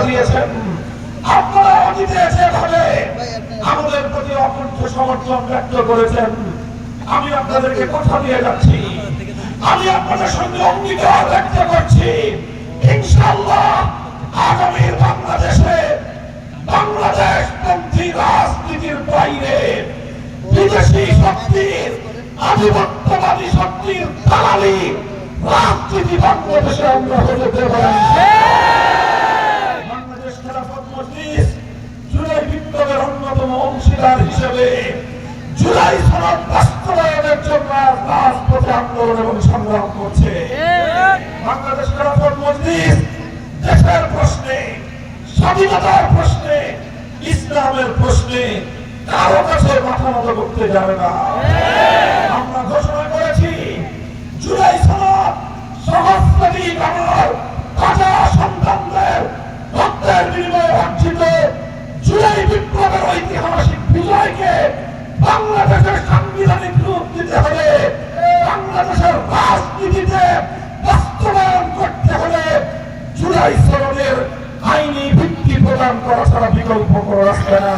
দিয়েছেন। আপনারা অতীতে যেভাবে আমাদের প্রতি অকুণ্ঠ সমর্থন ব্যক্ত করেছেন, আমি আপনাদেরকে কথা দিয়ে যাচ্ছি, আমি আপনাদের সঙ্গে অঙ্গীকার ব্যক্ত করছি, ইনশাআল্লাহ আগামীর বাংলাদেশে বাংলাদেশপন্থী রাজনীতির বাইরে বিদেশি শক্তির, আধিপত্যবাদী শক্তির দালালি রাজনীতি বাংলাদেশে আমরা হতে দেব না। বাংলাদেশ খেলাফত মজলিস জুলাই বিপ্লবের অন্যতম অংশীদার হিসেবে জুলাই সনদ বাস্তবায়নের জন্য রাজপথে আন্দোলন এবং সংগ্রাম করছে। বাংলাদেশ খেলাফত মজলিস দেশের প্রশ্নে, স্বাধীনতার প্রশ্নে, ইসলামের প্রশ্নে কারো কাছে মাথা নত করতে যাবে না। আমরা ঘোষণা করেছি জুলাই সনদ সহস্রাধিক আমার কাঁচা সন্তানদের রক্তের বিনিময়ে অর্জিত জুলাই বিপ্লবের ঐতিহাসিক বিজয়কে বাংলাদেশের সাংবিধানিক রূপ দিতে হলে, বাংলাদেশের রাজনীতিতে বাস্তবায়ন করতে হলে জুলাই সনদের আইনি ভিত্তি প্রদান করা ছাড়া বিকল্প করা রাস্তা না।